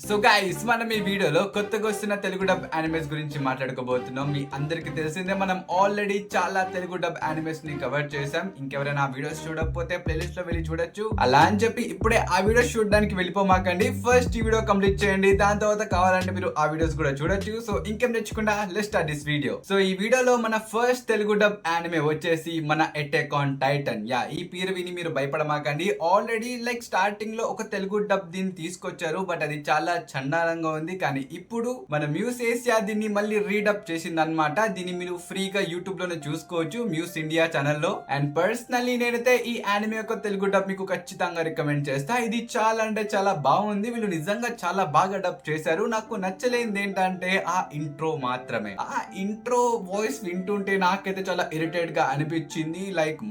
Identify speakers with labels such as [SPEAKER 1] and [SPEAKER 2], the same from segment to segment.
[SPEAKER 1] So guys మనం ఈ వీడియోలో కొత్తగా వస్తున్న తెలుగు డబ్ యానిమేస్ గురించి మాట్లాడుకోబోతున్నాం. మీ అందరికి తెలిసిందే మనం ఆల్రెడీ చాలా తెలుగు డబ్ యానిమేస్ ని కవర్ చేసాం. ఇంకెవరైనా ఆ వీడియోస్ చూడకపోతే ప్లేలిస్ట్ లో వెళ్ళి చూడొచ్చు. అలా అని చెప్పి ఇప్పుడే ఆ వీడియోస్ చూడడానికి వెళ్ళిపోమాకండి. ఫస్ట్ ఈ వీడియో కంప్లీట్ చేయండి, దాని తర్వాత కావాలంటే మీరు ఆ వీడియోస్ కూడా చూడొచ్చు. సో ఇంకేం తెచ్చుకుండా let's start this video. So ఈ వీడియోలో మన ఫస్ట్ తెలుగు డబ్ యానిమే వచ్చేసి మన అటాక్ ఆన్ టైటన్. ఈ పేరు విని మీరు భయపడమాకండి. ఆల్రెడీ స్టార్టింగ్ లో ఒక తెలుగు డబ్ దీన్ని తీసుకొచ్చారు, బట్ అది చాలా చండాలంగా ఉంది. కానీ ఇప్పుడు మన మ్యూస్ ఏసియా దీన్ని మళ్ళీ రీడప్ చేసింది అనమాట. దీన్ని మీరు ఫ్రీగా యూట్యూబ్ లోనే చూసుకోవచ్చు, మ్యూస్ ఇండియా ఛానల్లో. అండ్ పర్సనల్లీ నేనైతే ఈ యానిమే యొక్క తెలుగు డబ్ మీకు ఖచ్చితంగా రికమెండ్ చేస్తా. ఇది చాలా అంటే చాలా బాగుంది. వీళ్ళు నిజంగా చాలా బాగా డబ్ చేశారు. నాకు నచ్చలేనిది ఏంటంటే ఆ ఇంట్రో మాత్రమే. ఆ ఇంట్రో వాయిస్ వింటుంటే నాకైతే చాలా ఇరిటేట్ గా అనిపించింది.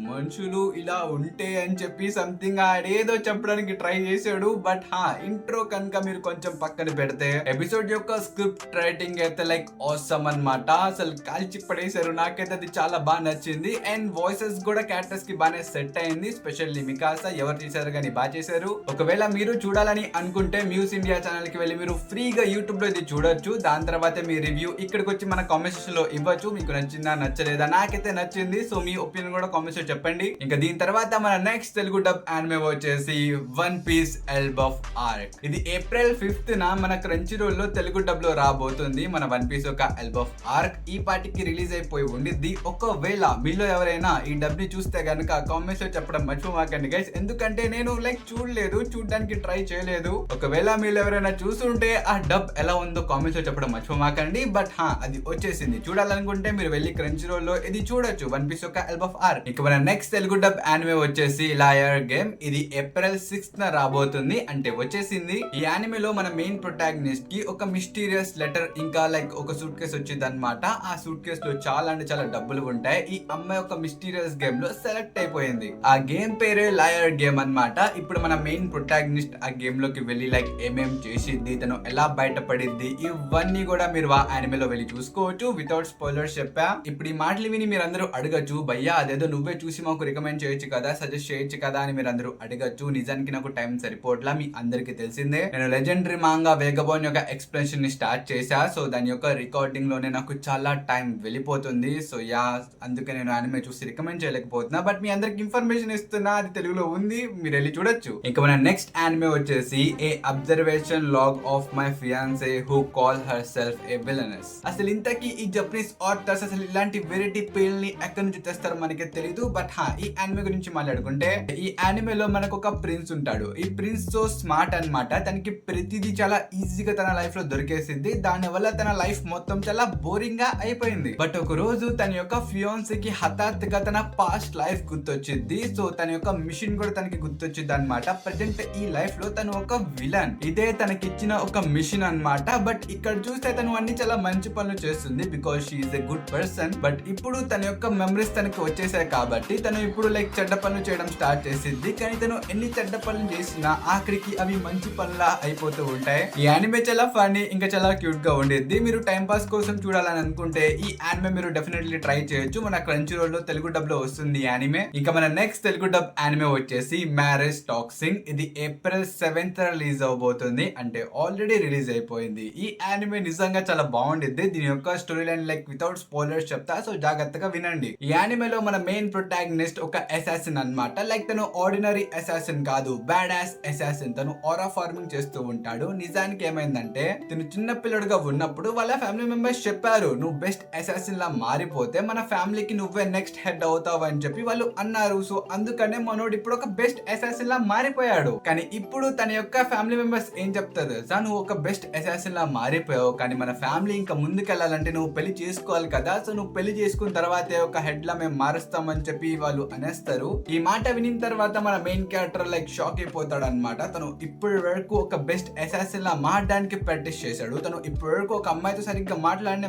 [SPEAKER 1] మనుషులు ఇలా ఉంటే అని చెప్పి సంథింగ్ ఏదో చెప్పడానికి ట్రై చేశాడు. బట్ ఇంట్రో కనుక మీరు కొంచెం పక్కన పెడితే ఎపిసోడ్ యొక్క స్క్రిప్ట్ రైటింగ్ అయితే ఆసమ్ అన్నమాట. అసలు కాల్చి పడేశారు. నాకైతే అది చాలా బాగా నచ్చింది. అండ్ వాయిసెస్ కూడా క్యారెక్టర్స్ కి బాగానే సెట్ అయింది. స్పెషల్లీ మికాసా ఎవరు చేశారు కానీ బాగా చేశారు. ఒకవేళ మీరు చూడాలని అనుకుంటే మ్యూస్ ఇండియా ఛానల్ కి వెళ్ళి మీరు ఫ్రీగా యూట్యూబ్ లో ఇది చూడొచ్చు. దాని తర్వాత మీ రివ్యూ ఇక్కడికి వచ్చి మన కామెంట్ సెక్షన్ లో ఇవ్వచ్చు. మీకు నచ్చిందా నచ్చలేదా? నాకైతే నచ్చింది. సో మీ ఒపీనియన్ కూడా కామెంట్స్ లో చెప్పండి. ఇంకా దీని తర్వాత మన నెక్స్ట్ తెలుగు డబ్ యానిమే వచ్చేసి వన్ పీస్ ఎల్బ్ ఆఫ్ ఆర్క్. ఇది ఏప్రిల్ 5th మన క్రంచీ రోల్ లో తెలుగు డబ్ లో రాబోతుంది. మన వన్ పీస్ యొక్క ఎల్బ్ ఆఫ్ ఆర్క్ ఈ పార్టీకి రిలీజ్ అయిపోయి ఉండిద్ది. ఒకవేళ మీలో ఎవరైనా ఈ డబ్ ని చూస్తే గనుక కామెంట్స్ లో చెప్పడం మర్చిపోమాకండి గైస్. ఎందుకంటే నేను చూడలేదు, చూడడానికి ట్రై చేయలేదు. ఒకవేళ మీలో ఎవరైనా చూస్తుంటే ఆ డబ్ ఎలా ఉందో కామెంట్స్ లో చెప్పడం మర్చిపోమాకండి. బట్ అది వచ్చేసింది. చూడాలనుకుంటే మీరు వెళ్ళి క్రంచీ రోల్ లో ఇది చూడొచ్చు, వన్ పీస్ యొక్క ఎల్బ్ ఆఫ్ ఆర్క్. ఇక మన నెక్స్ట్ తెలుగు డబ్ యానిమే వచ్చేసి లాయర్ గేమ్. ఇది ఏప్రిల్ 6th రాబోతుంది, అంటే వచ్చేసింది. ఈ యానిమేలో మన మెయిన్ ప్రొటాగనిస్ట్ కి ఒక మిస్టీరియస్ లెటర్ ఇంకా ఒక సూట్ కేసు వచ్చింది అనమాట. ఆ సూట్ కేసు లో చాలా అంటే చాలా డబ్బులు ఉంటాయి. ఈ అమ్మాయి ఒక మిస్టీరియస్ గేమ్ లో సెలెక్ట్ అయిపోయింది. ఆ గేమ్ పేరే లాయర్ గేమ్ అన్నమాట. ఇప్పుడు మన మెయిన్ ప్రొటాగనిస్ట్ ఆ గేమ్ లోకి వెళ్ళి ఏమేం చేసిద్ది, తను ఎలా బయటపడిద్ది, ఇవన్నీ కూడా మీరు ఆ యానిమేలో వెళ్ళి చూసుకోవచ్చు. వితౌట్ స్పాయిలర్స్ చెప్పా. ఇప్పుడు ఈ మాటలు విని మీరు అందరూ అడగచ్చు, భయ్యా అదేదో నువ్వే చూసి మాకు రికమెండ్ చేయొచ్చు కదా, సజెస్ట్ చేయొచ్చు కదా అని మీరు అందరూ అడగచ్చు. నిజానికి నాకు టైం సరిపోవట్లా, మీ అందరికి తెలిసిందే. నేను లెజెండరీ మాంగా వేగబోన్ యొక్క ఎక్స్ప్లెనేషన్ ని స్టార్ట్ చేశా. సో దాని యొక్క రికార్డింగ్ లోనే నాకు చాలా టైం వెళ్ళిపోతుంది. సో అందుకే నేను యానిమే చూసి రికమెండ్ చేయలేకపోతున్నా. బట్ మీ అందరికి ఇన్ఫర్మేషన్ ఇస్తున్నా, అది తెలుగులో ఉంది, మీరు వెళ్ళి చూడొచ్చు. ఇంకా మన నెక్స్ట్ యానిమే వచ్చేసి a observation log of my fiancee who call herself a villainess. అసలు ఇంతకీ ఈ జపనీస్ ఆథర్స్ అసలు ఇలాంటి వెరైటీ పేర్లు ని ఎక్కడి నుంచి తెస్తారో మనకి తెలియదు. బట్ ఈ యానిమే గురించి మాట్లాడుకుంటే ఈ యానిమేలో మనకు ఒక ప్రిన్స్ ఉంటాడు. ఈ ప్రిన్స్ సో స్మార్ట్ అన్నమాట. తనకి ప్రతిదీ చాలా ఈజీగా తన లైఫ్ లో దొరికేసింది. దాని వల్ల తన లైఫ్ మొత్తం చాలా బోరింగ్ గా అయిపోయింది. బట్ ఒక రోజు తన యొక్క ఫియాన్సీకి హఠాత్తుగా తన పాస్ట్ లైఫ్ గుర్తొచ్చింది. సో తన యొక్క మిషన్ కూడా తనకి గుర్తొచ్చింది అనమాట. ప్రజెంట్ ఈ లైఫ్ లో తను ఒక విలన్. ఇదే తనకిచ్చిన ఒక మిషన్ అన్నమాట. బట్ ఇక్కడ చూస్తే తను అన్ని చాలా మంచి పనులు చేస్తుంది, because she is a good person. But ఇప్పుడు తన యొక్క మెమరీస్ తనకి వచ్చేసాయి కాబట్టి తను ఇప్పుడు చెడ్డ పనులు చేయడం స్టార్ట్ చేసింది. కానీ తను ఎన్ని చెడ్డ పనులు చేసినా ఆఖరికి అవి మంచి పనులా అయిపోతూ ఉంటాయి. ఈ యానిమే చాలా ఫన్నీ ఇంకా చాలా క్యూట్ గా ఉండేది. మీరు టైం పాస్ కోసం చూడాలని అనుకుంటే ఈ యానిమే మీరు డెఫినెట్లీ ట్రై చేయొచ్చు. మన క్రంచీ రోల్ లో తెలుగు డబ్ లో వస్తుంది ఈ యానిమే. ఇంకా మన నెక్స్ట్ తెలుగు డబ్ యానిమే వచ్చేసి మ్యారేజ్ టాక్సింగ్. ఇది ఏప్రిల్ 7th రిలీజ్ అవబోతుంది, అంటే ఆల్రెడీ రిలీజ్ అయిపోయింది. ఈ యానిమే నిజంగా చాలా బాగుండిద్ది. దీని యొక్క స్టోరీ లైన్ వితౌట్ స్పాయిలర్స్ చెప్తా, సో జాగ్రత్తగా వినండి. ఈ యానిమేలో మన మెయిన్ ప్రొటాగనిస్ట్ ఒక అసాసిన్ అన్నమాట. తను ఆర్డినరీ అసాసిన్ కాదు, బ్యాడ్ యాస్ అసాసిన్. తను ఆరా ఫార్మింగ్ చేస్తూ ఉంటాడు. నిజానికి ఏమైందంటే తను చిన్న పిల్లడుగా ఉన్నప్పుడు వాళ్ళ ఫ్యామిలీ మెంబర్స్ చెప్పారు, నువ్వు బెస్ట్ అసాసిన్ లా మారిపోతే మన ఫ్యామిలీకి నువ్వే నెక్స్ట్ హెడ్ అవుతావు అని చెప్పి వాళ్ళు అన్నారు. సో అందుకనే మనోడు ఇప్పుడు ఒక బెస్ట్ అసాసిన్ లా మారిపోయాడు. కానీ ఇప్పుడు తన యొక్క ఫ్యామిలీ మెంబర్స్ ఏం చెప్తారు తెలుసా, నువ్వు ఒక బెస్ట్ అసాసిన్ లా మారిపోయావు, కానీ మన ఫ్యామిలీ ఇంకా ముందుకెళ్ళాలంటే నువ్వు పెళ్లి చేసుకోవాలి కదా, సో నువ్వు పెళ్లి చేసుకున్న తర్వాతే ఒక హెడ్ లా మేము మారుస్తామని చెప్పి వాళ్ళు అనేస్తారు. ఈ మాట వినిన తర్వాత మన మెయిన్ క్యారెక్టర్ షాక్ అయిపోతాడు అనమాట. తను ఇప్పటి వరకు ఒక బెస్ట్ అసాసిన్ లా మారడానికి ప్రాక్టీస్ చేశాడు. తను ఇప్పటి వరకు ఒక అమ్మాయితో సరిగ్గా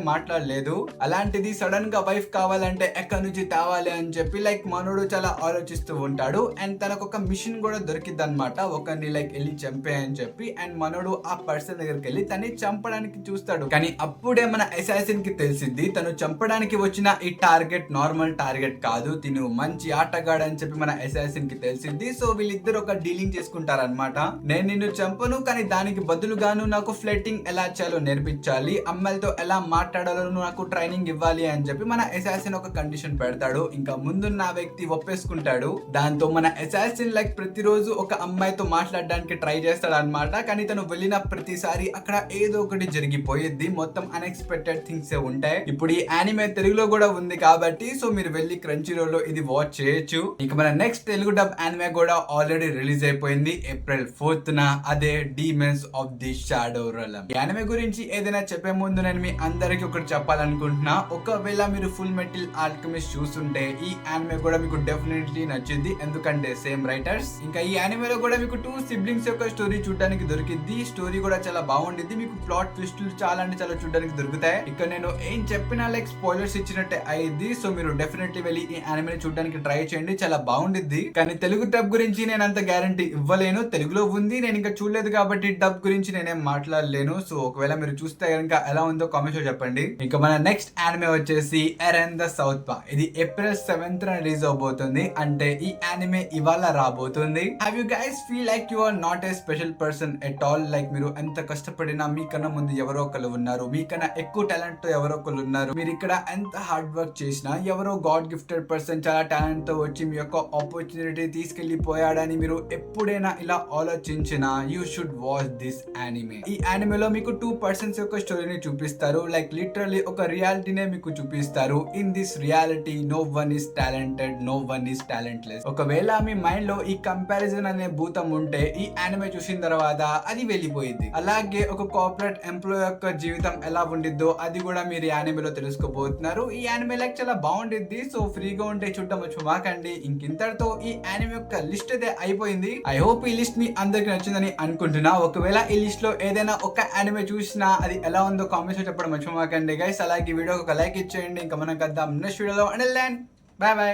[SPEAKER 1] మాట్లాడలేదు. అలాంటిది సడన్ గా వైఫ్ కావాలంటే ఎక్కడి నుంచి తేవాలి అని చెప్పి మనోడు చాలా ఆలోచిస్తూ ఉంటాడు. అండ్ తనకు ఒక మిషన్ కూడా దొరికింది అనమాట, ఒకరిని వెళ్ళి చంపే అని చెప్పి. అండ్ మనోడు ఆ పర్సన్ దగ్గరికి వెళ్ళి తన్ని చంపడానికి చూస్తాడు. కానీ అప్పుడే మన అసాసిన్ కి తెలిసింది తను చంపడానికి వచ్చిన ఈ టార్గెట్ నార్మల్ టార్గెట్ కాదు, తిను మంచి ఆటగాడు అని చెప్పి మన అసాసిన్ కి తెలిసింది. సో వీళ్ళిద్దరు ఒక డీలింగ్ చేసుకుంటారనమాట. నేను నిన్ను చంపను, కానీ దాని దానికి బదులుగాను నాకు ఫ్లర్టింగ్ ఎలా చేయాలో నేర్పించాలి, అమ్మాయిలతో ఎలా మాట్లాడాలో నాకు ట్రైనింగ్ ఇవ్వాలి అని చెప్పి మన అసాసిన్ ఒక కండిషన్ పెడతాడు. ఇంకా ముందున్న వ్యక్తి ఒప్పేసుకుంటాడు. దాంతో మన అసాసిన్ లైక్ ప్రతిరోజు ఒక అమ్మాయితో మాట్లాడడానికి ట్రై చేస్తాడు అనమాట. కానీ తను వెళ్ళిన ప్రతిసారి అక్కడ ఏదో ఒకటి జరిగిపోయేది. మొత్తం అన్ఎక్స్పెక్టెడ్ థింగ్స్ ఉంటాయి. ఇప్పుడు ఈ యానిమే తెలుగులో కూడా ఉంది కాబట్టి సో మీరు వెళ్ళి క్రంచీ రోల్ లో ఇది వాచ్ చేయొచ్చు. ఇక మన నెక్స్ట్ తెలుగు డబ్ యానిమే కూడా ఆల్రెడీ రిలీజ్ అయిపోయింది April 4th. అదే demons of the shadow realm. ఈ యానిమే గురించి ఏదైనా చెప్పే ముందు నేను మీ అందరికి ఒకటి చెప్పాలనుకుంటున్నా. ఒకవేళ మీరు ఫుల్ మెటల్ ఆల్కెమిస్ట్ చూస్తుంటే ఈ యానిమే కూడా మీకు డెఫినెట్లీ నచ్చింది. ఎందుకంటే సేమ్ రైటర్స్. ఇంకా ఈ యానిమేలో కూడా మీకు 2 సిబ్లింగ్స్ యొక్క స్టోరీ చూడడానికి దొరికింది. స్టోరీ కూడా చాలా బాగుండిద్ది. మీకు ప్లాట్ ట్విస్టులు చాలా అంటే చాలా చూడడానికి దొరుకుతాయి. ఇక్కడ నేను ఏం చెప్పినా లైక్ స్పాయిలర్స్ ఇచ్చినట్టే అయ్యింది. సో మీరు డెఫినెట్లీ వెళ్ళి ఈ యానిమే చూడడానికి ట్రై చేయండి, చాలా బాగుండిద్ది. కానీ తెలుగు డబ్ గురించి నేను అంత గ్యారంటీ ఇవ్వలేను. తెలుగులో ఉంది, నేను ఇంకా చూడలేదు కాబట్టి డబ్ గురించి నేనేం మాట్లాడలేను. సో ఒకవేళ మీరు చూస్తే కనుక ఎలా ఉందో కామెంట్ లో చెప్పండి. ఇంకా మన నెక్స్ట్ యానిమే వచ్చేసి ఎరెన్ ద సౌత్ పార్క్. ఇది April 7th రిలీజ్ అవబోతుంది. అంటే ఈ యానిమే ఇవాళ రాబోతుంది. Have you guys feel like you are not a special person at all? Like మీరు ఎంత కష్టపడినా మీకన్నా ముందు ఎవరో ఒకరు ఉన్నారు, మీకన్నా ఎక్కువ టాలెంట్ తో ఎవరో ఒకరు ఉన్నారు. మీరు ఇక్కడ ఎంత హార్డ్ వర్క్ చేసినా ఎవరో గాడ్ గిఫ్టెడ్ పర్సన్ చాలా టాలెంట్ తో వచ్చి మీ యొక్క ఆపర్చునిటీ తీసుకెళ్లిపోయాడని మీరు ఎప్పుడైనా ఇలా ఆలోచించినా you should watch this anime. ఈ యానిమేలో మీకు 2 పర్సన్స్ యొక్క స్టోరీని చూపిస్తారు. లైక్ లిటరల్లీ ఒక రియాలిటీనే మీకు చూపిస్తారు. In this reality no one is talented, no one is talentless. ఒకవేళ మీ మైండ్ లో ఈ కంపారిజన్ అనే భూతం ఉంటే ఈ యానిమే చూసిన తర్వాత అది వెళ్ళిపోయింది. అలాగే ఒక కార్పొరేట్ ఎంప్లాయ్ యొక్క జీవితం ఎలా ఉండిద్దో అది కూడా మీరు యానిమేలో తెలుసుకోబోతున్నారు. ఈ యానిమే లైక్ చాలా బాగుండిద్ది. సో ఫ్రీగా ఉంటే చూడటం మర్చిపోకండి. ఇంకింతటితో ఈ యానిమే యొక్క లిస్ట్ అయితే అయిపోయింది. ఐ హోప్ ఈ లిస్ట్ మీ అందరికి నచ్చిందని అనుకుంటున్నా. ఒకవేళ ఈ లిస్ట్ లో ఏదైనా ఒక యానిమే చూసినా అది ఎలా ఉందో కామెంట్స్ లో చెప్పడం మర్చిపోకండి గైస్. అలాగే వీడియోకి ఒక లైక్ ఇచ్చేయండి. ఇంకా మనం కద్దాం నెక్స్ట్ వీడియోలో. Until then bye by.